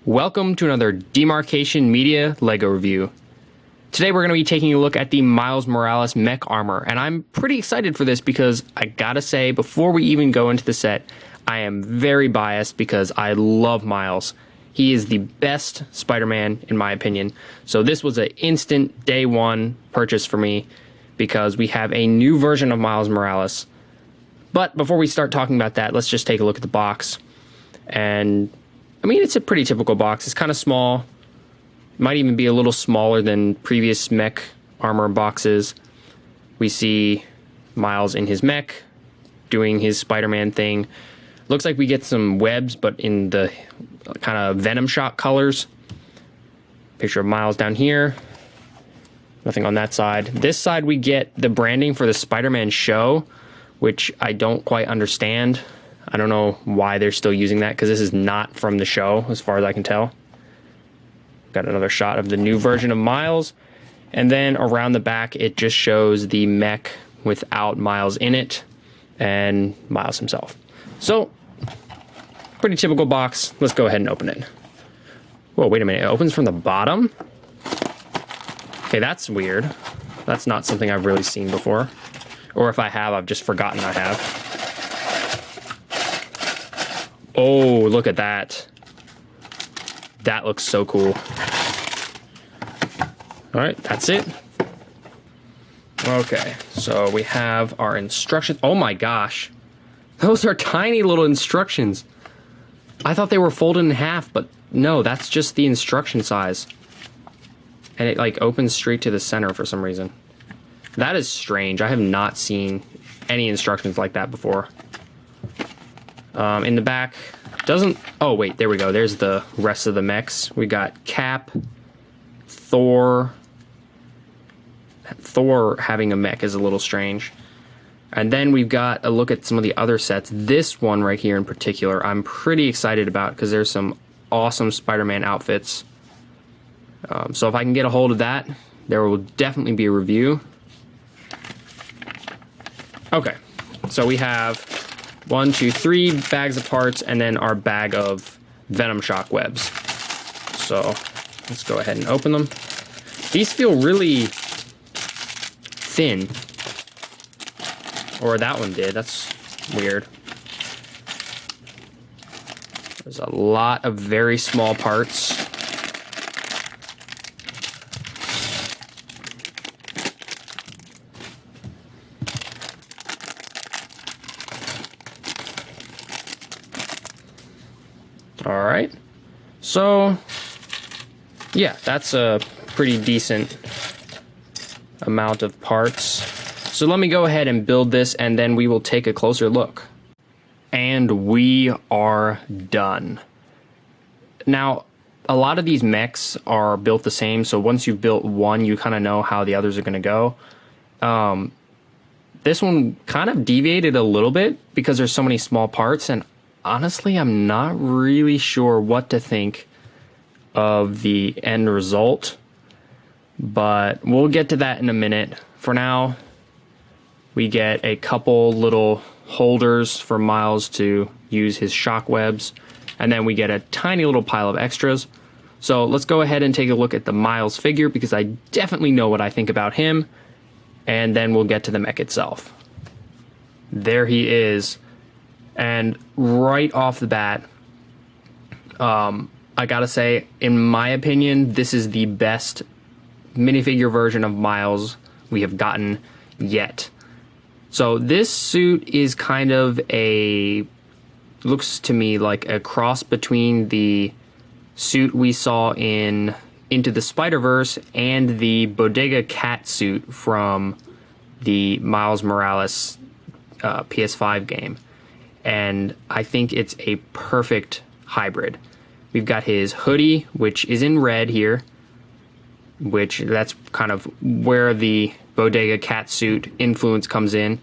Welcome to another Demarcation Media LEGO review. Today we're going to be taking a look at the Miles Morales Mech Armor, and I'm pretty excited for this because I gotta say, before we even go into the set, I am very biased because I love Miles. He is the best Spider-Man in my opinion, so this was an instant day one purchase for me because we have a new version of Miles Morales. But before we start talking about that, let's just take a look at the box. And I mean, it's a pretty typical box. It's kind of small. Might even be a little smaller than previous Mech Armor boxes. We see Miles in his mech, doing his Spider-Man thing. Looks like we get some webs, but in the kind of Venom Shock colors. Picture of Miles down here. Nothing on that side. This side we get the branding for the Spider-Man show, which I don't quite understand. I don't know why they're still using that, because this is not from the show, as far as I can tell. Got another shot of the new version of Miles. And then around the back, it just shows the mech without Miles in it, and Miles himself. So, pretty typical box. Let's go ahead and open it. Whoa, wait a minute. It opens from the bottom? Okay, that's weird. That's not something I've really seen before. Or if I have, I've just forgotten I have. Oh, look at that. That looks so cool. All right, that's it. Okay, so we have our instructions. Oh my gosh. Those are tiny little instructions. I thought they were folded in half, but no, that's just the instruction size. And it like opens straight to the center for some reason. That is strange. I have not seen any instructions like that before. In the back, doesn't... Oh, wait, there we go. There's the rest of the mechs. We got Cap, Thor. Thor having a mech is a little strange. And then we've got a look at some of the other sets. This one right here in particular, I'm pretty excited about because there's some awesome Spider-Man outfits. So if I can get a hold of that, there will definitely be a review. Okay, so we have 1, 2, 3 bags of parts, and then our bag of Venom Shock webs. So let's go ahead and open them. These feel really thin. Or that one did. That's weird. There's a lot of very small parts. All right, so yeah, that's a pretty decent amount of parts. So let me go ahead and build this, and then we will take a closer look. And we are done. Now, a lot of these mechs are built the same, so once you've built one, you kind of know how the others are going to go. This one kind of deviated a little bit because there's so many small parts, and honestly, I'm not really sure what to think of the end result, but we'll get to that in a minute. For now, we get a couple little holders for Miles to use his shock webs, and then we get a tiny little pile of extras. So let's go ahead and take a look at the Miles figure because I definitely know what I think about him, and then we'll get to the mech itself. There he is. And right off the bat, I gotta say, in my opinion, this is the best minifigure version of Miles we have gotten yet. So this suit is kind of looks to me like a cross between the suit we saw in Into the Spider-Verse and the Bodega Cat suit from the Miles Morales PS5 game. And I think it's a perfect hybrid. We've got his hoodie, which is in red here, which that's kind of where the Bodega Cat suit influence comes in.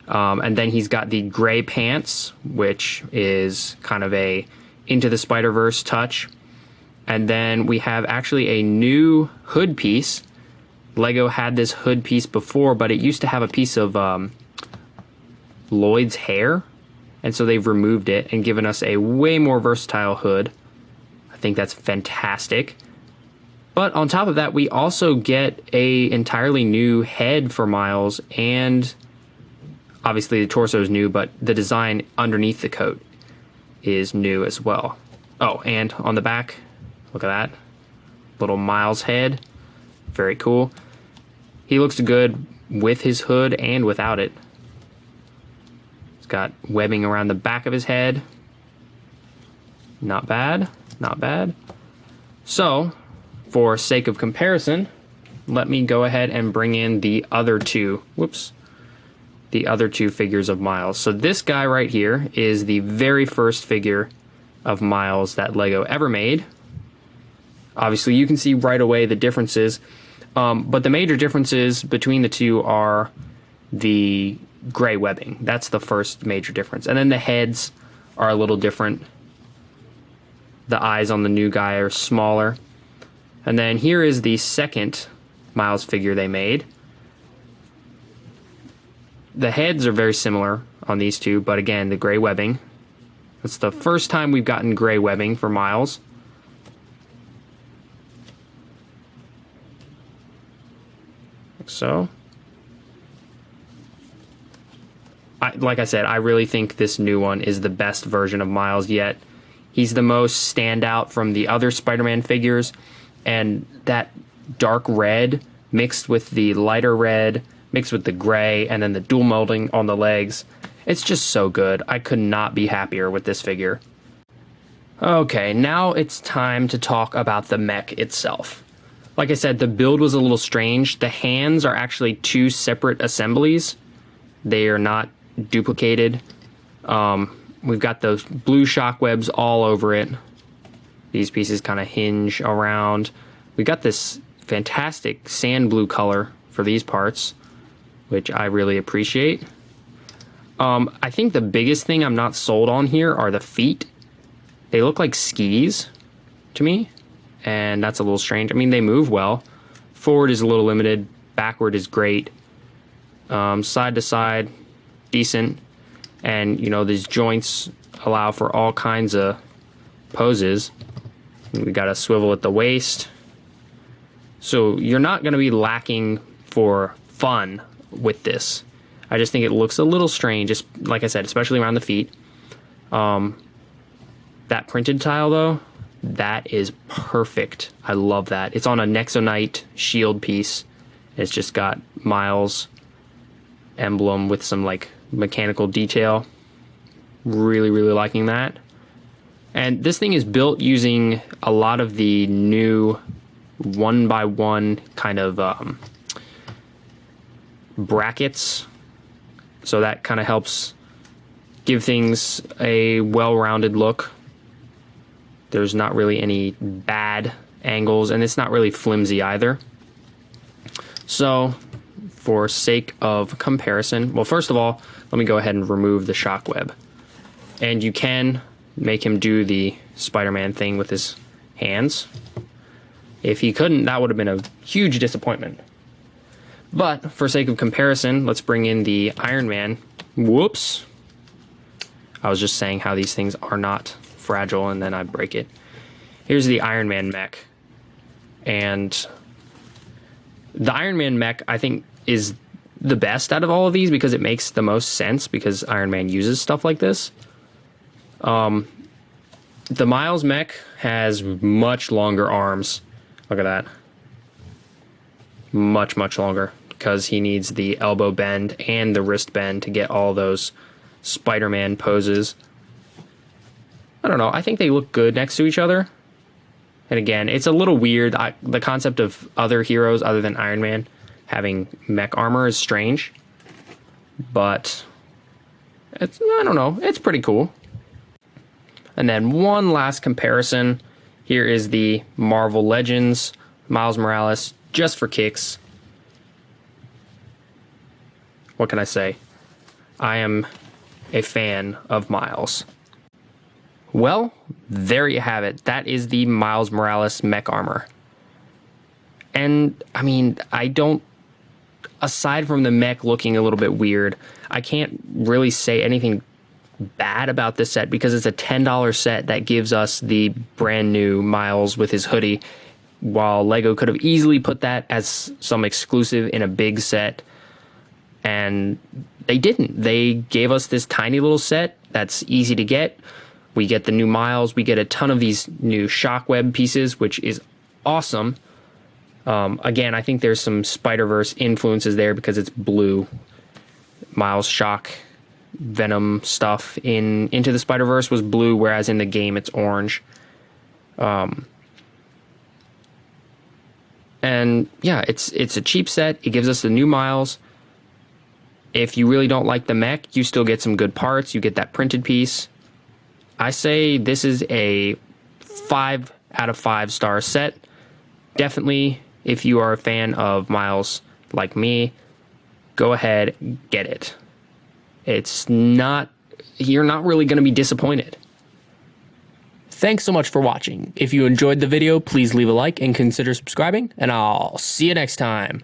And then he's got the gray pants, which is kind of a Into the Spider-Verse touch. And then we have actually a new hood piece. LEGO had this hood piece before, but it used to have a piece of Lloyd's hair. And so they've removed it and given us a way more versatile hood. I I think that's fantastic. But on top of that, we also get a entirely new head for Miles, and obviously the torso is new, but the design underneath the coat is new as well. Oh, and on the back, look at that. Little Miles head. Very cool. He looks good with his hood and without it. He's got webbing around the back of his head. Not bad, not bad. So, for sake of comparison, let me go ahead and bring in the other two. The other two figures of Miles. So this guy right here is the very first figure of Miles that LEGO ever made. Obviously, you can see right away the differences, but the major differences between the two are the gray webbing. That's the first major difference. And then the heads are a little different. The eyes on the new guy are smaller. And then here is the second Miles figure they made. The heads are very similar on these two, but again, the gray webbing. It's the first time we've gotten gray webbing for Miles. Like so. Like I said, I really think this new one is the best version of Miles yet. He's the most standout from the other Spider-Man figures, and that dark red mixed with the lighter red, mixed with the gray, and then the dual molding on the legs. It's just so good. I could not be happier with this figure. Okay, now it's time to talk about the mech itself. Like I said, the build was a little strange. The hands are actually two separate assemblies. They are not duplicated. We've got those blue shock webs all over it. These pieces kind of hinge around. We got this fantastic sand blue color for these parts, which I really appreciate. I think the biggest thing I'm not sold on here are the feet. They look like skis to me, and that's a little strange. I mean, they move well. Forward is a little limited. Backward is great. Side to side, decent. And, you know, these joints allow for all kinds of poses. We got a swivel at the waist. So you're not going to be lacking for fun with this. I just think it looks a little strange, just like I said, especially around the feet. That printed tile, though, that is perfect. I love that. It's on a Nexonite shield piece. It's just got Miles emblem with some, like, mechanical detail. Really, really liking that. And this thing is built using a lot of the new 1x1 kind of brackets. So that kind of helps give things a well-rounded look. There's not really any bad angles, and it's not really flimsy either. So, for sake of comparison, well, first of all, let me go ahead and remove the shock web. And you can make him do the Spider-Man thing with his hands. If he couldn't, that would have been a huge disappointment. But for sake of comparison, let's bring in the Iron Man. Whoops. I was just saying how these things are not fragile, and then I break it. Here's the Iron Man mech. And the Iron Man mech, I think, is the best out of all of these because it makes the most sense because Iron Man uses stuff like this. The Miles mech has much longer arms. Look at that. Much, much longer because he needs the elbow bend and the wrist bend to get all those Spider-Man poses. I don't know. I think they look good next to each other. And again, it's a little weird. The concept of other heroes other than Iron Man having mech armor is strange. But I don't know. It's pretty cool. And then one last comparison. Here is the Marvel Legends Miles Morales, just for kicks. What can I say? I am a fan of Miles. Well, there you have it. That is the Miles Morales Mech Armor. And, I mean, aside from the mech looking a little bit weird, I can't really say anything bad about this set because it's a $10 set that gives us the brand new Miles with his hoodie, while Lego could have easily put that as some exclusive in a big set, and they didn't. They gave us this tiny little set that's easy to get. We get the new Miles. We get a ton of these new Shockweb pieces, which is awesome. Again, I think there's some Spider-Verse influences there because it's blue. Miles Shock Venom stuff in Into the Spider-Verse was blue, whereas in the game it's orange. And yeah, it's a cheap set. It gives us the new Miles. If you really don't like the mech, you still get some good parts. You get that printed piece. I say this is a 5 out of 5 star set. Definitely, if you are a fan of Miles like me, go ahead, get it. You're not really going to be disappointed. Thanks so much for watching. If you enjoyed the video, please leave a like and consider subscribing, and I'll see you next time.